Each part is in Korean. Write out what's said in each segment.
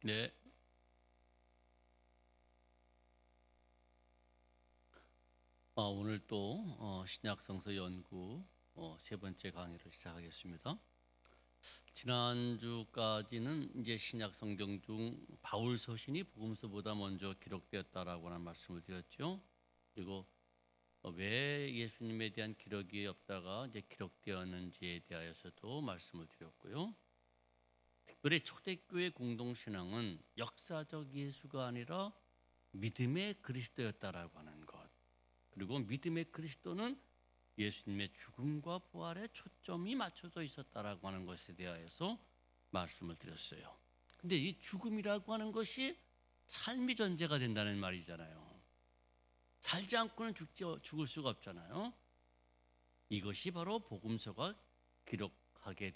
네. 오늘 또 신약 성서 연구 세 번째 강의를 시작하겠습니다. 지난주까지는 이제 신약 성경 중 바울 서신이 복음서보다 먼저 기록되었다라고 하는 말씀을 드렸죠. 그리고 왜 예수님에 대한 기록이 없다가 이제 기록되었는지에 대하여서도 말씀을 드렸고요. 특별히 초대교회 공동신앙은 역사적 예수가 아니라 믿음의 그리스도였다라고 하는 것. 그리고 믿음의 그리스도는 예수님의 죽음과 부활에 초점이 맞춰져 있었다라고 하는 것에 대하여서 말씀을 드렸어요. 근데 이 죽음이라고 하는 것이 삶이 전제가 된다는 말이잖아요. 살지 않고는 죽을 수가 없잖아요. 이것이 바로 복음서가 기록하게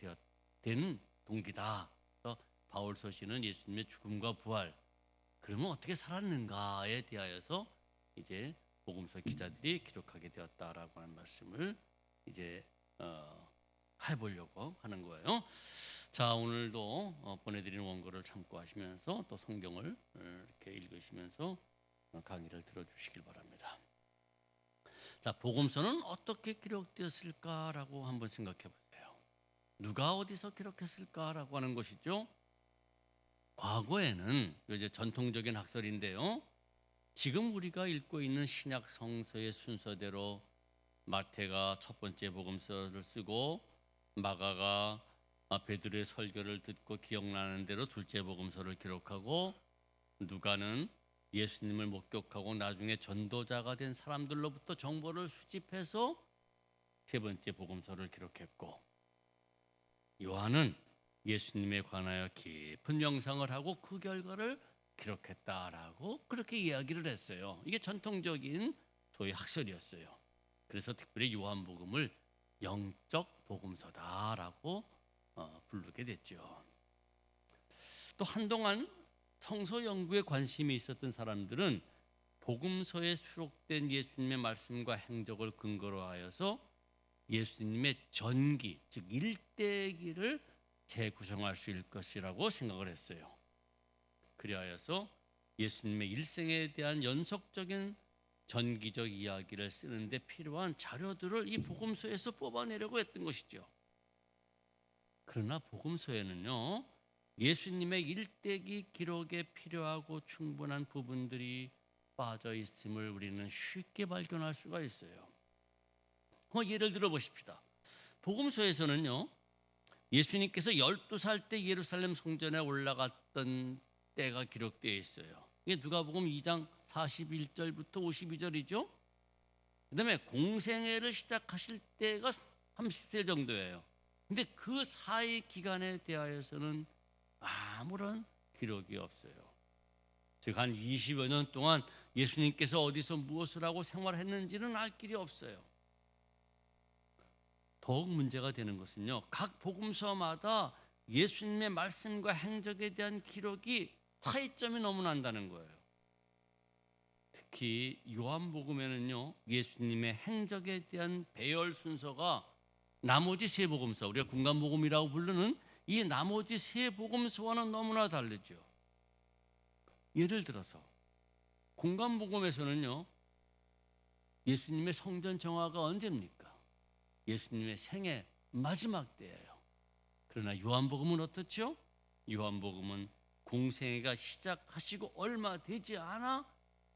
되는 동기다. 그래서 바울 서신은 예수님의 죽음과 부활, 그러면 어떻게 살았는가에 대하여서 이제 복음서 기자들이 기록하게 되었다라고 하는 말씀을 이제 해보려고 하는 거예요. 자, 오늘도 보내드리는 원고를 참고하시면서 또 성경을 이렇게 읽으시면서 강의를 들어주시길 바랍니다. 자, 복음서는 어떻게 기록되었을까라고 한번 생각해 보세요. 누가 어디서 기록했을까라고 하는 것이죠. 과거에는 이제 전통적인 학설인데요. 지금 우리가 읽고 있는 신약 성서의 순서대로 마태가 첫 번째 복음서를 쓰고 마가가 베드로의 설교를 듣고 기억나는 대로 둘째 복음서를 기록하고 누가는 예수님을 목격하고 나중에 전도자가 된 사람들로부터 정보를 수집해서 세 번째 복음서를 기록했고 요한은 예수님에 관하여 깊은 명상을 하고 그 결과를 기록했다라고 그렇게 이야기를 했어요. 이게 전통적인 소위 학설이었어요. 그래서 특별히 요한복음을 영적 복음서다라고 부르게 됐죠. 또 한동안 성서 연구에 관심이 있었던 사람들은 복음서에 수록된 예수님의 말씀과 행적을 근거로 하여서 예수님의 전기, 즉 일대기를 재구성할 수 있을 것이라고 생각을 했어요. 그리하여서 예수님의 일생에 대한 연속적인 전기적 이야기를 쓰는데 필요한 자료들을 이 복음서에서 뽑아내려고 했던 것이죠. 그러나 복음서에는요, 예수님의 일대기 기록에 필요하고 충분한 부분들이 빠져 있음을 우리는 쉽게 발견할 수가 있어요. 예를 들어 보십시다. 복음서에서는요, 예수님께서 12살 때 예루살렘 성전에 올라갔던 때가 기록되어 있어요. 이게 누가복음 2장 41절부터 52절이죠. 그다음에 공생애를 시작하실 때가 30세 정도예요. 근데 그 사이 기간에 대하여서는 아무런 기록이 없어요. 즉 한 20여 년 동안 예수님께서 어디서 무엇을 하고 생활했는지는 알 길이 없어요. 더욱 문제가 되는 것은요, 각 복음서마다 예수님의 말씀과 행적에 대한 기록이 차이점이 너무 난다는 거예요. 특히 요한복음에는요, 예수님의 행적에 대한 배열 순서가 나머지 세 복음서, 우리가 군간복음이라고 부르는 이 나머지 세 복음서와는 너무나 다르죠. 예를 들어서 군간복음에서는요, 예수님의 성전 정화가 언제입니까? 예수님의 생애 마지막 때예요. 그러나 요한복음은 어떻죠? 요한복음은 공생애가 시작하시고 얼마 되지 않아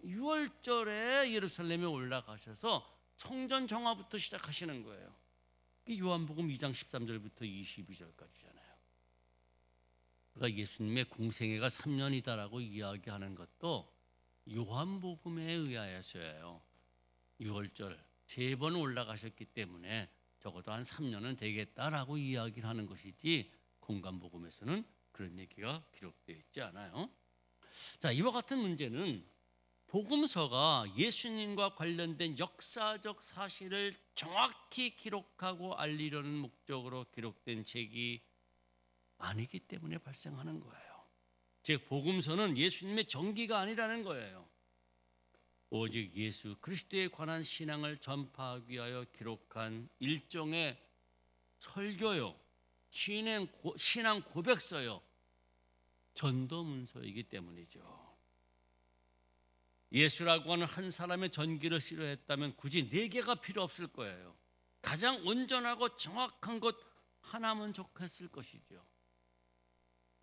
6월절에 예루살렘에 올라가셔서 성전 정화부터 시작하시는 거예요. 요한복음 2장 13절부터 22절까지잖아요. 그러니까 예수님의 공생애가 3년이다라고 이야기하는 것도 요한복음에 의하여서예요. 6월절 3번 올라가셨기 때문에 적어도 한 3년은 되겠다라고 이야기를 하는 것이지 공간복음에서는 그런 얘기가 기록되어 있지 않아요. 자, 이와 같은 문제는 복음서가 예수님과 관련된 역사적 사실을 정확히 기록하고 알리려는 목적으로 기록된 책이 아니기 때문에 발생하는 거예요. 즉 복음서는 예수님의 전기가 아니라는 거예요. 오직 예수 그리스도에 관한 신앙을 전파하기 위하여 기록한 일종의 설교요, 신앙 고백서요. 전도문서이기 때문이죠. 예수라고 하는 한 사람의 전기를 싫어했다면 굳이 4개가 필요 없을 거예요. 가장 온전하고 정확한 것 하나면 좋겠을 것이죠.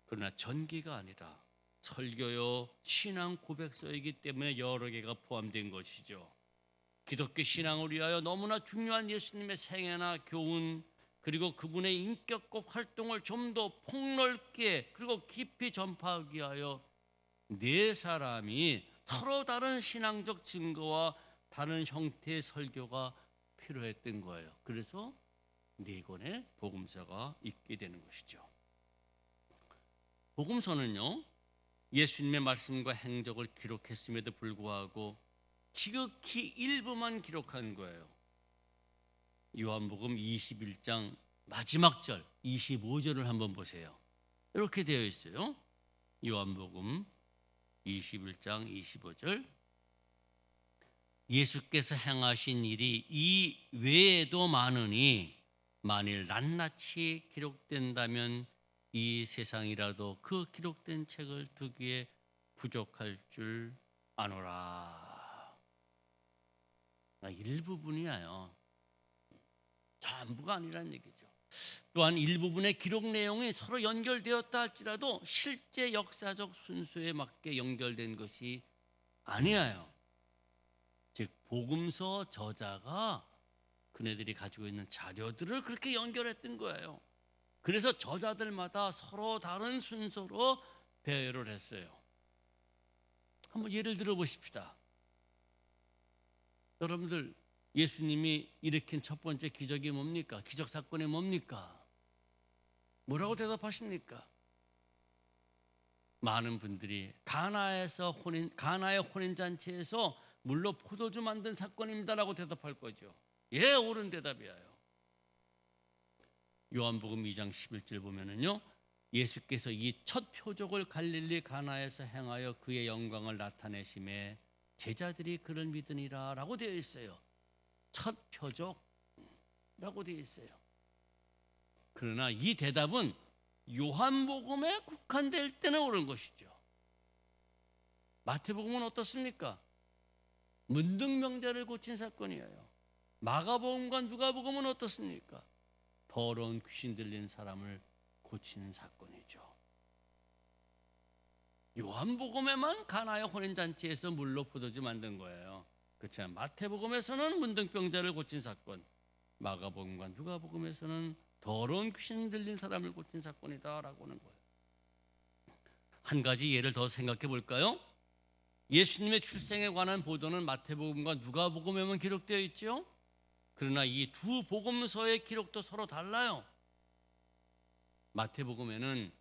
그러나 전기가 아니라 설교요, 신앙 고백서이기 때문에 여러 개가 포함된 것이죠. 기독교 신앙을 위하여 너무나 중요한 예수님의 생애나 교훈, 그리고 그분의 인격과 활동을 좀 더 폭넓게 그리고 깊이 전파하기 위하여 4사람이 서로 다른 신앙적 증거와 다른 형태의 설교가 필요했던 거예요. 그래서 4권의 복음서가 있게 되는 것이죠. 복음서는요, 예수님의 말씀과 행적을 기록했음에도 불구하고 지극히 일부만 기록한 거예요. 요한복음 21장 마지막 절 25절을 한번 보세요. 이렇게 되어 있어요. 요한복음 21장 25절, 예수께서 행하신 일이 이 외에도 많으니 만일 낱낱이 기록된다면 이 세상이라도 그 기록된 책을 두기에 부족할 줄 아노라. 일부분이에요. 전부가 아니란 얘기죠. 또한 일부분의 기록 내용이 서로 연결되었다 할지라도 실제 역사적 순서에 맞게 연결된 것이 아니에요. 즉 복음서 저자가 그네들이 가지고 있는 자료들을 그렇게 연결했던 거예요. 그래서 저자들마다 서로 다른 순서로 배열을 했어요. 한번 예를 들어 보십시다. 여러분들, 예수님이 일으킨 첫 번째 기적이 뭡니까? 기적 사건이 뭡니까? 뭐라고 대답하십니까? 많은 분들이 가나의 혼인 잔치에서 물로 포도주 만든 사건입니다라고 대답할 거죠. 예, 옳은 대답이에요. 요한복음 2장 11절 보면은요, 예수께서 이 첫 표적을 갈릴리 가나에서 행하여 그의 영광을 나타내심에 제자들이 그를 믿으니라라고 되어 있어요. 첫 표적라고 되어 있어요. 그러나 이 대답은 요한복음에 국한될 때는 옳은 것이죠. 마태복음은 어떻습니까? 문둥병자를 고친 사건이에요. 마가복음과 누가복음은 어떻습니까? 더러운 귀신 들린 사람을 고치는 사건이죠. 요한복음에만 가나의 혼인잔치에서 물로 포도주 만든 거예요. 그렇지만 마태복음에서는 문둥병자를 고친 사건, 마가복음과 누가복음에서는 더러운 귀신 들린 사람을 고친 사건이다라고 하는 거예요. 한 가지 예를 더 생각해 볼까요? 예수님의 출생에 관한 보도는 마태복음과 누가복음에만 기록되어 있죠. 그러나 이 두 복음서의 기록도 서로 달라요. 마태복음에는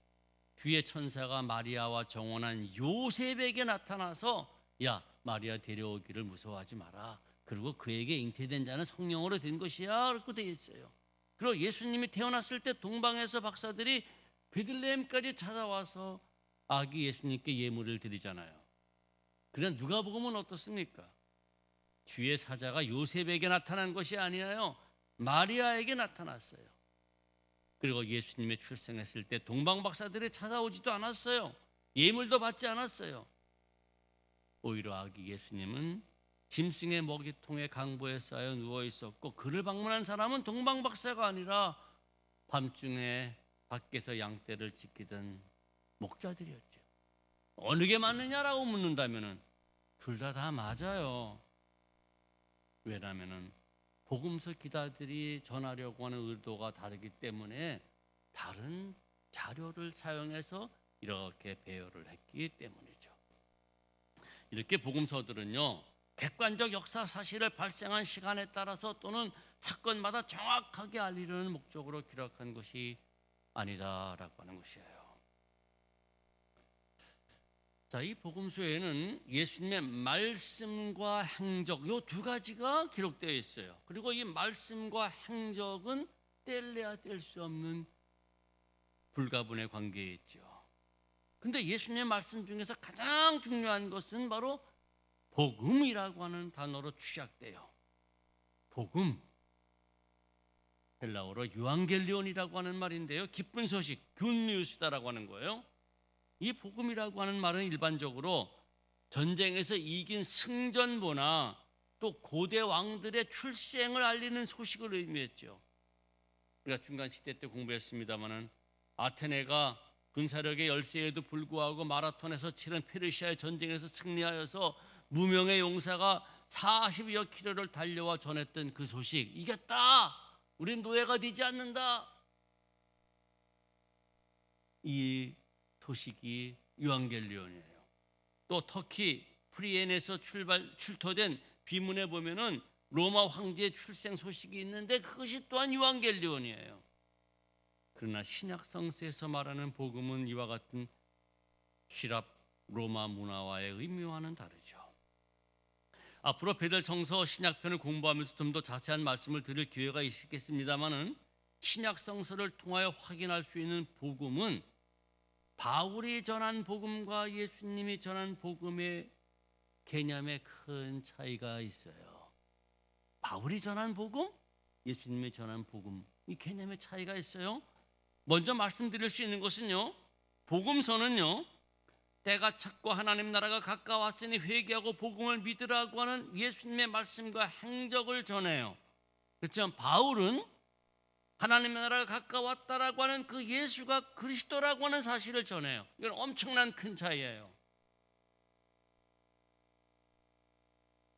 주의 천사가 마리아와 정혼한 요셉에게 나타나서 야, 마리아 데려오기를 무서워하지 마라. 그리고 그에게 잉태된 자는 성령으로 된 것이야. 그렇게 되어 있어요. 그리고 예수님이 태어났을 때 동방에서 박사들이 베들레헴까지 찾아와서 아기 예수님께 예물을 드리잖아요. 그러나 누가복음은 어떻습니까? 주의 사자가 요셉에게 나타난 것이 아니에요. 마리아에게 나타났어요. 그리고 예수님의 출생했을 때 동방 박사들이 찾아오지도 않았어요. 예물도 받지 않았어요. 오히려 아기 예수님은 짐승의 먹이통에 강보에 쌓여 누워 있었고, 그를 방문한 사람은 동방 박사가 아니라 밤중에 밖에서 양떼를 지키던 목자들이었죠. 어느 게 맞느냐라고 묻는다면은 둘 다 맞아요. 왜냐하면은 복음서 기자들이 전하려고 하는 의도가 다르기 때문에 다른 자료를 사용해서 이렇게 배열을 했기 때문이죠. 이렇게 복음서들은요, 객관적 역사 사실을 발생한 시간에 따라서 또는 사건마다 정확하게 알리려는 목적으로 기록한 것이 아니다라고 하는 것이에요. 자, 이 복음서에는 예수님의 말씀과 행적, 이 두 가지가 기록되어 있어요. 그리고 이 말씀과 행적은 뗄래야 뗄 수 없는 불가분의 관계에 있죠. 근데 예수님의 말씀 중에서 가장 중요한 것은 바로 복음이라고 하는 단어로 취약돼요. 복음, 헬라어로 유앙겔리온이라고 하는 말인데요, 기쁜 소식, 굿뉴스다라고 하는 거예요. 이 복음이라고 하는 말은 일반적으로 전쟁에서 이긴 승전보나 또 고대 왕들의 출생을 알리는 소식을 의미했죠. 우리가 중간 시대 때 공부했습니다마는 아테네가 군사력의 열세에도 불구하고 마라톤에서 치른 페르시아의 전쟁에서 승리하여서 무명의 용사가 40여 킬로를 달려와 전했던 그 소식, 이겼다, 우린 노예가 되지 않는다, 이 소식이 유앙겔리온이에요. 또 터키 프리엔에서 출토된 비문에 보면은 로마 황제의 출생 소식이 있는데 그것이 또한 유앙겔리온이에요. 그러나 신약 성서에서 말하는 복음은 이와 같은希腊 로마 문화와의 의미와는 다르죠. 앞으로 베델 성서 신약편을 공부하면서 좀 더 자세한 말씀을 드릴 기회가 있겠습니다마는 신약 성서를 통하여 확인할 수 있는 복음은 바울이 전한 복음과 예수님이 전한 복음의 개념에 큰 차이가 있어요. 바울이 전한 복음, 예수님이 전한 복음, 이 개념의 차이가 있어요. 먼저 말씀드릴 수 있는 것은요, 복음서는요, 때가 찼고 하나님 나라가 가까웠으니 회개하고 복음을 믿으라고 하는 예수님의 말씀과 행적을 전해요. 그렇지만 바울은 하나님 나라가 가까웠다라고 하는 그 예수가 그리스도라고 하는 사실을 전해요. 이건 엄청난 큰 차이예요.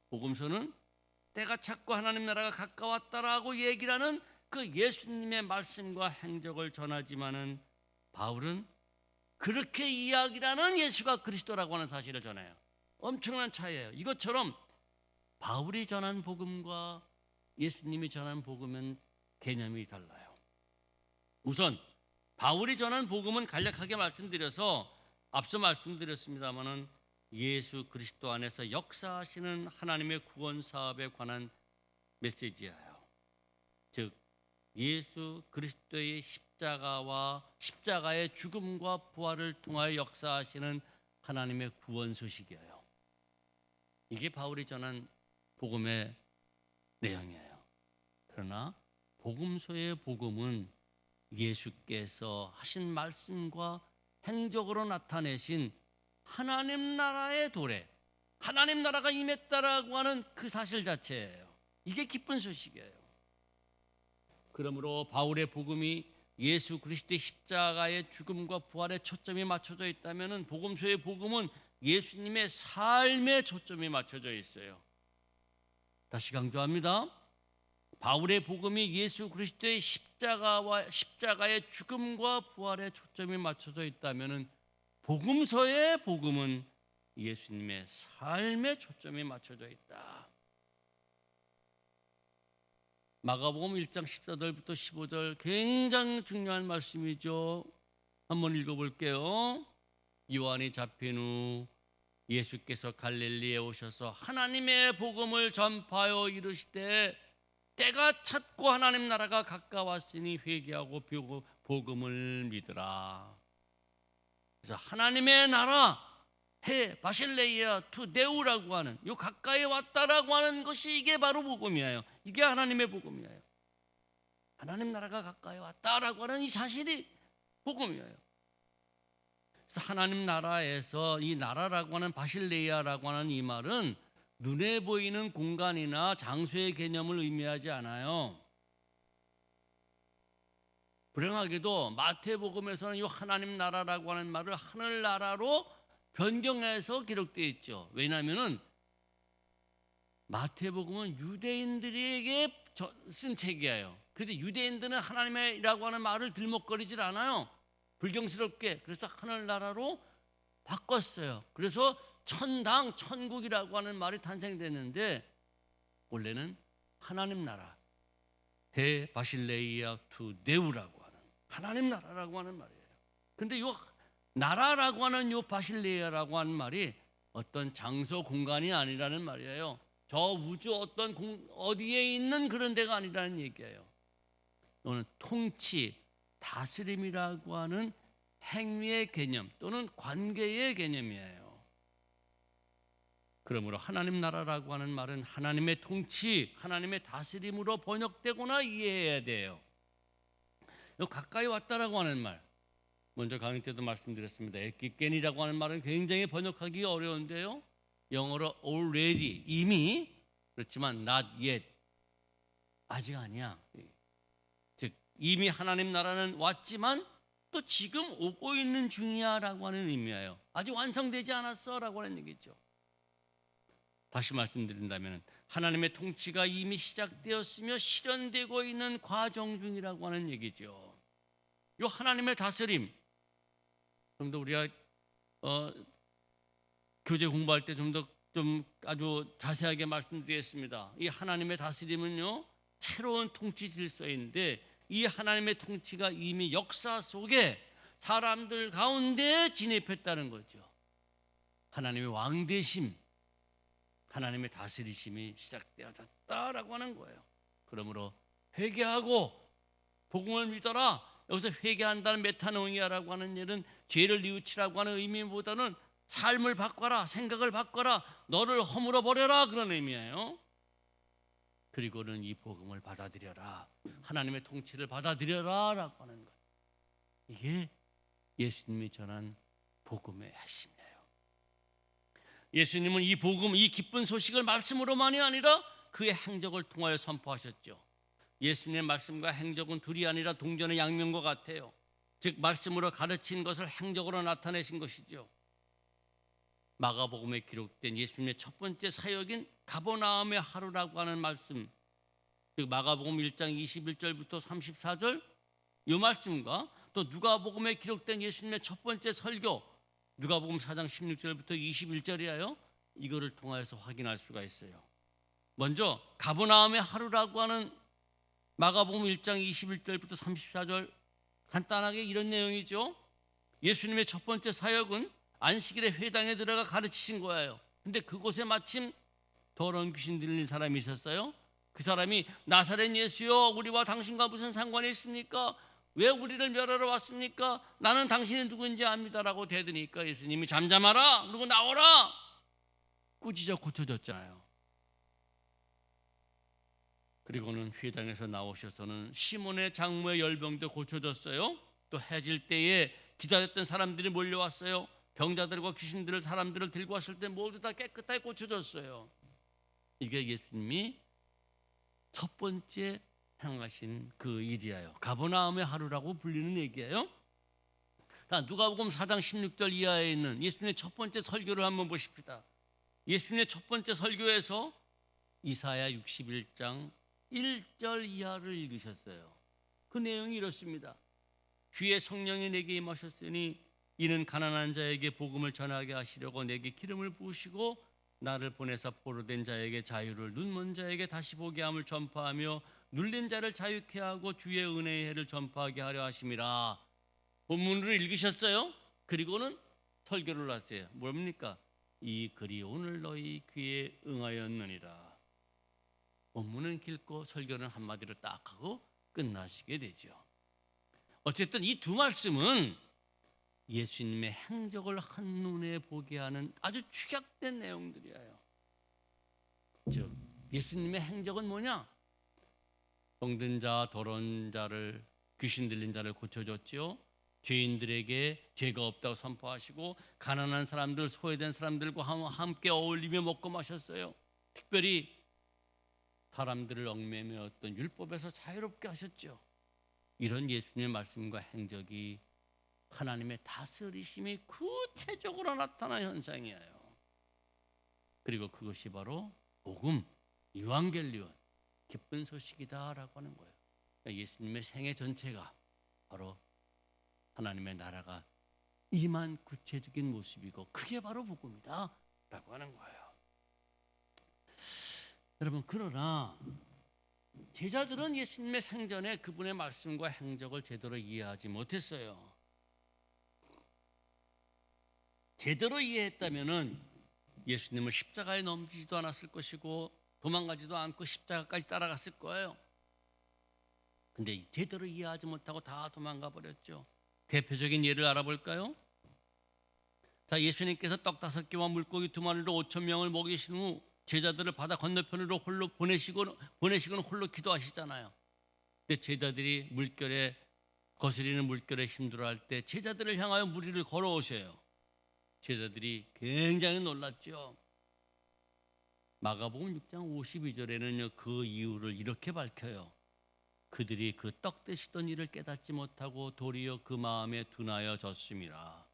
복음서는 때가 찼고 하나님 나라가 가까웠다라고 얘기를 하는 그 예수님의 말씀과 행적을 전하지만은 바울은 그렇게 이야기하는 예수가 그리스도라고 하는 사실을 전해요. 엄청난 차이예요. 이것처럼 바울이 전한 복음과 예수님이 전한 복음은 개념이 달라요. 우선 바울이 전한 복음은 간략하게 말씀드려서 앞서 말씀드렸습니다마는 예수 그리스도 안에서 역사하시는 하나님의 구원 사업에 관한 메시지예요. 즉 예수 그리스도의 십자가의 죽음과 부활을 통하여 역사하시는 하나님의 구원 소식이에요. 이게 바울이 전한 복음의 내용이에요. 그러나 복음서의 복음은 예수께서 하신 말씀과 행적으로 나타내신 하나님 나라의 도래, 하나님 나라가 임했다라고 하는 그 사실 자체예요. 이게 기쁜 소식이에요. 그러므로 바울의 복음이 예수 그리스도의 십자가의 죽음과 부활에 초점이 맞춰져 있다면 복음서의 복음은 예수님의 삶에 초점이 맞춰져 있어요. 다시 강조합니다. 바울의 복음이 예수 그리스도의 십자가의 죽음과 부활에 초점이 맞춰져 있다면 복음서의 복음은 예수님의 삶에 초점이 맞춰져 있다. 마가복음 1장 14절부터 15절 굉장히 중요한 말씀이죠. 한번 읽어볼게요. 요한이 잡힌 후 예수께서 갈릴리에 오셔서 하나님의 복음을 전파하여 이르시되 때가 찼고 하나님 나라가 가까웠으니 회개하고 복음을 믿으라. 그래서 하나님의 나라 바실레이아 투 네우라고 하는 요 가까이 왔다라고 하는 것이 이게 바로 복음이에요. 이게 하나님의 복음이에요. 하나님 나라가 가까이 왔다라고 하는 이 사실이 복음이에요. 그래서 하나님 나라에서 이 나라라고 하는 바실레이아라고 하는 이 말은 눈에 보이는 공간이나 장소의 개념을 의미하지 않아요. 불행하게도 마태복음에서는 이 하나님 나라라고 하는 말을 하늘나라로 변경해서 기록되어 있죠. 왜냐하면 마태복음은 유대인들에게 쓴 책이에요. 그런데 유대인들은 하나님이라고 하는 말을 들먹거리질 않아요. 불경스럽게. 그래서 하늘나라로 바꿨어요. 그래서 천당, 천국이라고 하는 말이 탄생됐는데 원래는 하나님 나라, 바실레이아 투 네우라고 하는 하나님 나라라고 하는 말이에요. 그런데 이 나라라고 하는 이 바실레이아라고 하는 말이 어떤 장소, 공간이 아니라는 말이에요. 저 우주 어떤 어디에 있는 그런 데가 아니라는 얘기예요. 또는 통치, 다스림이라고 하는 행위의 개념 또는 관계의 개념이에요. 그러므로 하나님 나라라고 하는 말은 하나님의 통치, 하나님의 다스림으로 번역되거나 이해해야 돼요. 가까이 왔다라고 하는 말, 먼저 강의 때도 말씀드렸습니다. 에키겐이라고 하는 말은 굉장히 번역하기 어려운데요. 영어로 already, 이미, 그렇지만 not yet, 아직 아니야. 즉 이미 하나님 나라는 왔지만 또 지금 오고 있는 중이야라고 하는 의미예요. 아직 완성되지 않았어라고 하는 얘기죠. 다시 말씀드린다면 하나님의 통치가 이미 시작되었으며 실현되고 있는 과정 중이라고 하는 얘기죠. 이 하나님의 다스림, 좀 더 우리가 교재 공부할 때 좀 아주 자세하게 말씀드리겠습니다. 이 하나님의 다스림은요, 새로운 통치 질서인데 이 하나님의 통치가 이미 역사 속에 사람들 가운데 진입했다는 거죠. 하나님의 왕대심, 하나님의 다스리심이 시작되었다라고 하는 거예요. 그러므로 회개하고 복음을 믿어라. 여기서 회개한다는 메타노이아라고 하는 일은 죄를 뉘우치라고 하는 의미보다는 삶을 바꿔라, 생각을 바꿔라, 너를 허물어 버려라, 그런 의미예요. 그리고는 이 복음을 받아들여라, 하나님의 통치를 받아들여라라고 하는 것. 이게 예수님이 전한 복음의 핵심이에요. 예수님은 이 복음, 이 기쁜 소식을 말씀으로만이 아니라 그의 행적을 통하여 선포하셨죠. 예수님의 말씀과 행적은 둘이 아니라 동전의 양면과 같아요. 즉 말씀으로 가르친 것을 행적으로 나타내신 것이죠. 마가복음에 기록된 예수님의 첫 번째 사역인 가버나움의 하루라고 하는 말씀, 즉 마가복음 1장 21절부터 34절 이 말씀과 또 누가복음에 기록된 예수님의 첫 번째 설교 누가복음 4장 16절부터 21절이에요. 이거를 통해서 확인할 수가 있어요. 먼저 가버나움의 하루라고 하는 마가복음 1장 21절부터 34절 간단하게 이런 내용이죠. 예수님의 첫 번째 사역은 안식일에 회당에 들어가 가르치신 거예요. 근데 그곳에 마침 더러운 귀신 들린 사람이 있었어요. 그 사람이 나사렛 예수여, 우리와 당신과 무슨 상관이 있습니까? 왜 우리를 멸하러 왔습니까? 나는 당신이 누구인지 압니다라고 대드니까 예수님이 잠잠하라, 그리고 나오라, 꾸짖어 고쳐졌잖아요. 그리고는 회당에서 나오셔서는 시몬의 장모의 열병도 고쳐졌어요. 또 해질 때에 기다렸던 사람들이 몰려왔어요. 병자들과 귀신들을, 사람들을 들고 왔을 때 모두 다 깨끗하게 고쳐졌어요. 이게 예수님이 첫 번째 행하신 그 일이에요. 가버나움의 하루라고 불리는 얘기예요. 자, 누가복음 4장 16절 이하에 있는 예수님의 첫 번째 설교를 한번 보십시다. 예수님의 첫 번째 설교에서 이사야 61장 1절 이하를 읽으셨어요. 그 내용이 이렇습니다. 주의 성령이 내게 임하셨으니 이는 가난한 자에게 복음을 전하게 하시려고 내게 기름을 부으시고 나를 보내사 포로된 자에게 자유를, 눈먼 자에게 다시 보게 함을 전파하며 눌린 자를 자유케 하고 주의 은혜의 해를 전파하게 하려 하심이라. 본문을 읽으셨어요? 그리고는 설교를 하세요. 뭡니까? 이 글이 오늘 너희 귀에 응하였느니라. 본문은 길고 설교는 한마디로 딱 하고 끝나시게 되죠. 어쨌든 이 두 말씀은 예수님의 행적을 한눈에 보게 하는 아주 축약된 내용들이에요. 즉 예수님의 행적은 뭐냐? 병든 자, 더러운 자를, 귀신 들린 자를 고쳐줬죠. 죄인들에게 죄가 없다고 선포하시고 가난한 사람들, 소외된 사람들과 함께 어울리며 먹고 마셨어요. 특별히 사람들을 얽매매었던 율법에서 자유롭게 하셨죠. 이런 예수님의 말씀과 행적이 하나님의 다스리심이 구체적으로 나타난 현상이에요. 그리고 그것이 바로 복음, 이완겔리온, 기쁜 소식이다라고 하는 거예요. 그러니까 예수님의 생애 전체가 바로 하나님의 나라가 임한 구체적인 모습이고 그게 바로 복음이다라고 하는 거예요. 여러분, 그러나 제자들은 예수님의 생전에 그분의 말씀과 행적을 제대로 이해하지 못했어요. 제대로 이해했다면은 예수님을 십자가에 넘기지도 않았을 것이고 도망가지도 않고 십자가까지 따라갔을 거예요. 근데 제대로 이해하지 못하고 다 도망가 버렸죠. 대표적인 예를 알아볼까요? 자, 예수님께서 떡 5개와 물고기 2마리로 5,000명을 먹이신 후 제자들을 바다 건너편으로 홀로 보내시고는 홀로 기도하시잖아요. 근데 제자들이 물결에 거스리는 물결에 힘들어할 때 제자들을 향하여 무리를 걸어오셔요. 제자들이 굉장히 놀랐죠. 마가복음 6장 52절에는요 그 이유를 이렇게 밝혀요. 그들이 그 떡 드시던 일을 깨닫지 못하고 도리어 그 마음에 둔하여 졌음이라.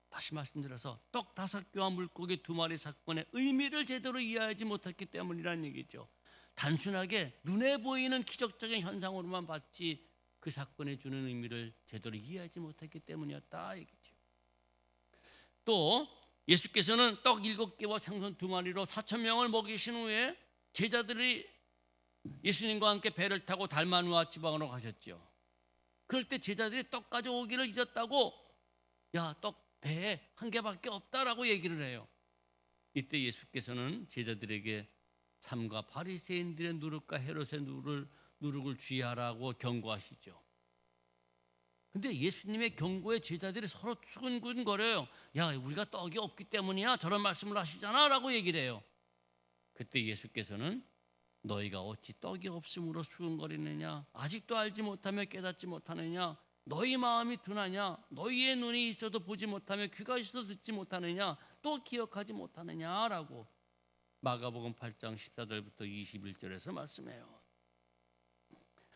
다시 말씀드려서 떡 5개와 물고기 2마리 사건의 의미를 제대로 이해하지 못했기 때문이라는 얘기죠. 단순하게 눈에 보이는 기적적인 현상으로만 봤지 그 사건에 주는 의미를 제대로 이해하지 못했기 때문이었다 얘기죠. 또 예수께서는 떡 7개와 생선 2마리로 4,000명을 먹이신 후에 제자들이 예수님과 함께 배를 타고 달마누아 지방으로 가셨죠. 그럴 때 제자들이 떡 가져오기를 잊었다고 야, 떡 배에 1개밖에 없다라고 얘기를 해요. 이때 예수께서는 제자들에게 삼가 바리새인들의 누룩과 헤롯의 누룩을 주의하라고 경고하시죠. 근데 예수님의 경고에 제자들이 서로 수근수근거려요. 야, 우리가 떡이 없기 때문이야 저런 말씀을 하시잖아 라고 얘기를 해요. 그때 예수께서는 너희가 어찌 떡이 없음으로 수근거리느냐, 아직도 알지 못하며 깨닫지 못하느냐, 너희 마음이 둔하냐, 너희의 눈이 있어도 보지 못하며 귀가 있어도 듣지 못하느냐, 또 기억하지 못하느냐라고 마가복음 8장 14절부터 21절에서 말씀해요.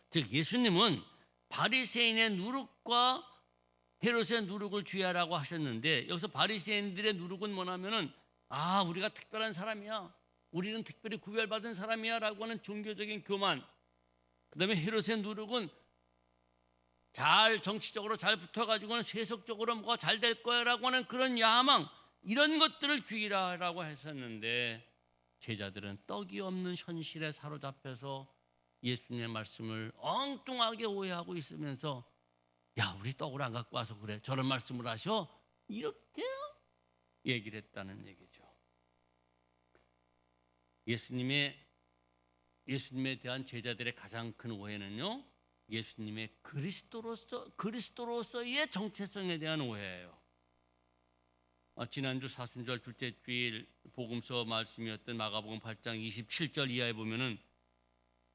즉 예수님은 바리새인의 누룩과 헤롯의 누룩을 주의하라고 하셨는데, 여기서 바리새인들의 누룩은 뭐냐면은 우리가 특별한 사람이야, 우리는 특별히 구별받은 사람이야 라고 하는 종교적인 교만, 그 다음에 헤롯의 누룩은 잘 정치적으로 잘 붙어가지고는 세속적으로 뭐가 잘 될 거야 라고 하는 그런 야망, 이런 것들을 주의하라고 했었는데 제자들은 떡이 없는 현실에 사로잡혀서 예수님의 말씀을 엉뚱하게 오해하고 있으면서 야, 우리 떡을 안 갖고 와서 그래 저런 말씀을 하셔 이렇게 얘기를 했다는 얘기죠. 예수님에 대한 제자들의 가장 큰 오해는요, 예수님의 그리스도로서의 정체성에 대한 오해예요. 지난주 사순절 둘째 주일 복음서 말씀이었던 마가복음 8장 27절 이하에 보면은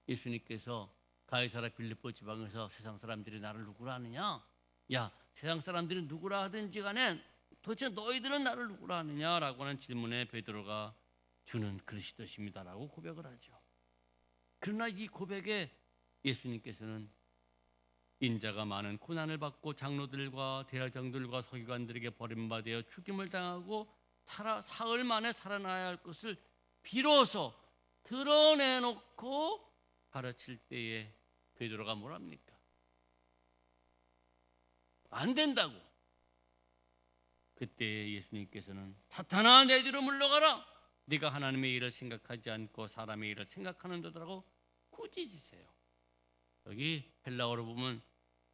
예수님께서 가이사라 빌립보 지방에서 세상 사람들이 나를 누구라 하느냐, 야, 세상 사람들이 누구라 하든지 간에 도대체 너희들은 나를 누구라 하느냐라고 하는 질문에 베드로가 주는 그리스도십니다라고 고백을 하죠. 그러나 이 고백에 예수님께서는 인자가 많은 고난을 받고 장로들과 대제사장들과 서기관들에게 버림받아 죽임을 당하고 사흘 만에 살아나야 할 것을 비로소 드러내놓고 가르칠 때에 베드로가 뭐랍니까? 안 된다고. 그때 예수님께서는 사탄아 내 뒤로 물러가라, 네가 하나님의 일을 생각하지 않고 사람의 일을 생각하는 도라고 꾸짖으세요. 여기 헬라어로 보면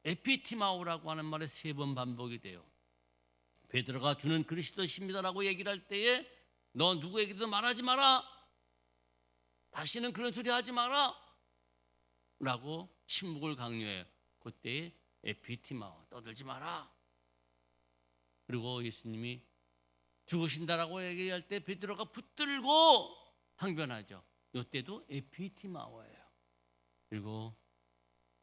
에피티마오라고 하는 말이 3번 반복이 돼요. 베드로가 주는 그리스도십니다라고 얘기를 할 때에 너 누구에게도 말하지 마라, 다시는 그런 소리 하지 마라 라고 침묵을 강요해요. 그때 에피티마오, 떠들지 마라. 그리고 예수님이 죽으신다라고 얘기할 때 베드로가 붙들고 항변하죠. 이때도 에피티마오예요. 그리고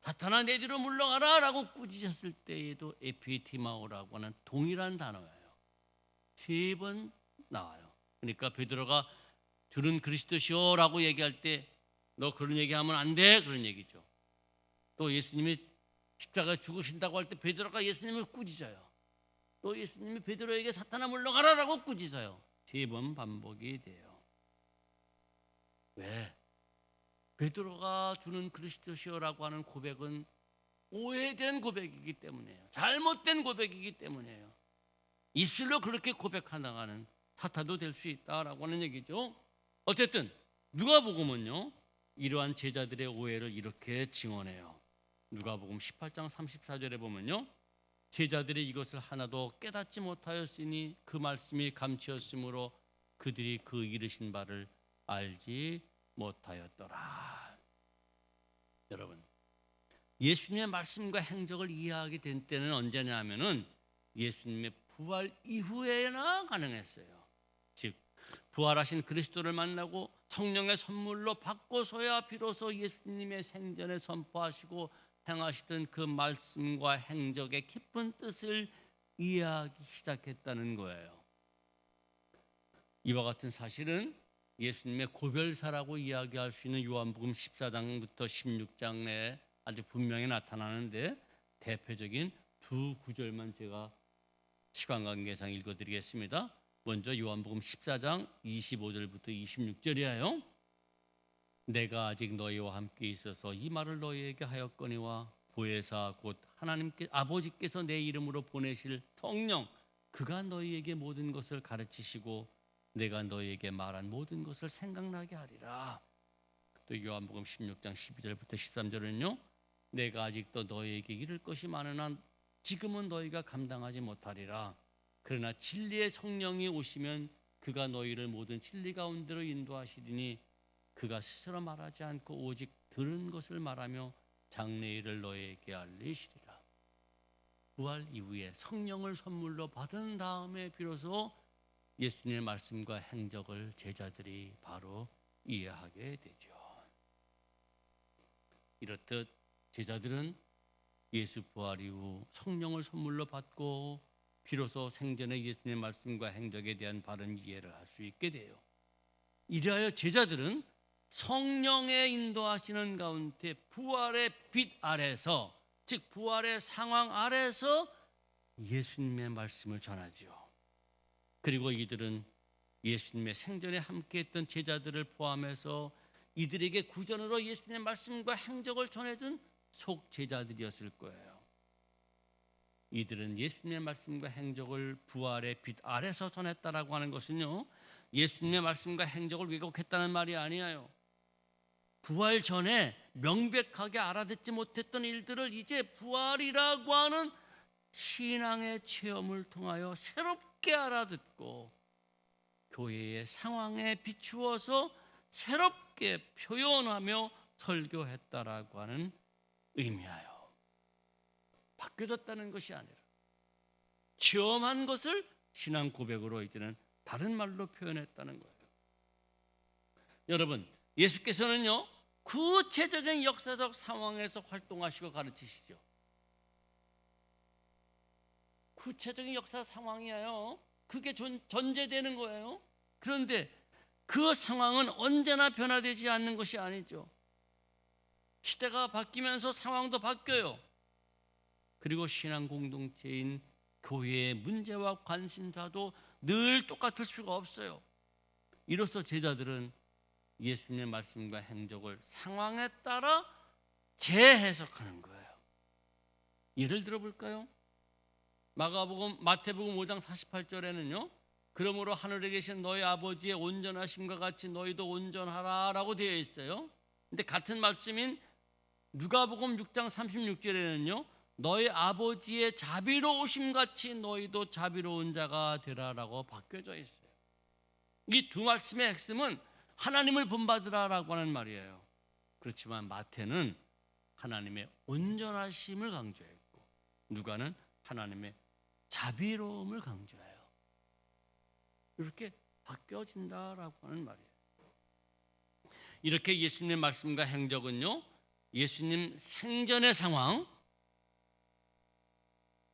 사탄아 내 뒤로 물러가라 라고 꾸짖었을 때에도 에피티마오라고 하는 동일한 단어예요. 3번 나와요. 그러니까 베드로가 주는 그리스도시오 라고 얘기할 때 너 그런 얘기하면 안 돼, 그런 얘기죠. 또 예수님이 십자가에 죽으신다고 할 때 베드로가 예수님을 꾸짖어요. 또 예수님이 베드로에게 사탄아 물러가라 라고 꾸짖어요. 3번 반복이 돼요. 왜? 베드로가 주는 그리스도시오라고 하는 고백은 오해된 고백이기 때문이에요. 잘못된 고백이기 때문이에요. 입술로 그렇게 고백하다가는 사탄도 될 수 있다라고 하는 얘기죠. 어쨌든 누가복음은요, 이러한 제자들의 오해를 이렇게 증언해요. 누가복음 18장 34절에 보면요, 제자들이 이것을 하나도 깨닫지 못하였으니 그 말씀이 감추었으므로 그들이 그 이르신 바를 알지 못하였더라. 여러분, 예수님의 말씀과 행적을 이해하게 된 때는 언제냐 하면은 예수님의 부활 이후에나 가능했어요. 즉 부활하신 그리스도를 만나고 성령의 선물로 받고서야 비로소 예수님의 생전에 선포하시고 행하시던 그 말씀과 행적의 깊은 뜻을 이해하기 시작했다는 거예요. 이와 같은 사실은 예수님의 고별사라고 이야기할 수 있는 요한복음 14장부터 16장에 아주 분명히 나타나는데, 대표적인 두 구절만 제가 시간 관계상 읽어드리겠습니다. 먼저 요한복음 14장 25절부터 26절이에요. 내가 아직 너희와 함께 있어서 이 말을 너희에게 하였거니와 보혜사 곧 하나님께 아버지께서 내 이름으로 보내실 성령, 그가 너희에게 모든 것을 가르치시고 내가 너희에게 말한 모든 것을 생각나게 하리라. 또 요한복음 16장 12절부터 13절은요, 내가 아직도 너희에게 이를 것이 많으나 지금은 너희가 감당하지 못하리라. 그러나 진리의 성령이 오시면 그가 너희를 모든 진리 가운데로 인도하시리니 그가 스스로 말하지 않고 오직 들은 것을 말하며 장래일을 너희에게 알리시리라. 부활 이후에 성령을 선물로 받은 다음에 비로소 예수님의 말씀과 행적을 제자들이 바로 이해하게 되죠. 이렇듯 제자들은 예수 부활 이후 성령을 선물로 받고 비로소 생전의 예수님의 말씀과 행적에 대한 바른 이해를 할 수 있게 돼요. 이리하여 제자들은 성령의 인도하시는 가운데 부활의 빛 아래서, 즉 부활의 상황 아래서 예수님의 말씀을 전하죠. 그리고 이들은 예수님의 생전에 함께했던 제자들을 포함해서 이들에게 구전으로 예수님의 말씀과 행적을 전해준 속제자들이었을 거예요. 이들은 예수님의 말씀과 행적을 부활의 빛 아래서 전했다라고 하는 것은요, 예수님의 말씀과 행적을 왜곡했다는 말이 아니에요. 부활 전에 명백하게 알아듣지 못했던 일들을 이제 부활이라고 하는 신앙의 체험을 통하여 새롭게 알아듣고 교회의 상황에 비추어서 새롭게 표현하며 설교했다라고 하는 의미하여 바뀌어졌다는 것이 아니라 체험한 것을 신앙 고백으로 이제는 다른 말로 표현했다는 거예요. 여러분, 예수께서는요, 구체적인 역사적 상황에서 활동하시고 가르치시죠. 구체적인 역사 상황이에요. 그게 전제되는 거예요. 그런데 그 상황은 언제나 변화되지 않는 것이 아니죠. 시대가 바뀌면서 상황도 바뀌어요. 그리고 신앙 공동체인 교회의 문제와 관심사도 늘 똑같을 수가 없어요. 이로써 제자들은 예수님의 말씀과 행적을 상황에 따라 재해석하는 거예요. 예를 들어 볼까요? 마태복음 5장 48절에는요, 그러므로 하늘에 계신 너희 아버지의 온전하심과 같이 너희도 온전하라라고 되어 있어요. 근데 같은 말씀인 누가복음 6장 36절에는요, 너희 아버지의 자비로우심 같이 너희도 자비로운 자가 되라라고 바뀌어져 있어요. 이 두 말씀의 핵심은 하나님을 본받으라라고 하는 말이에요. 그렇지만 마태는 하나님의 온전하심을 강조했고 누가는 하나님의 자비로움을 강조해요. 이렇게 바뀌어진다라고 하는 말이에요. 이렇게 예수님의 말씀과 행적은요, 예수님 생전의 상황,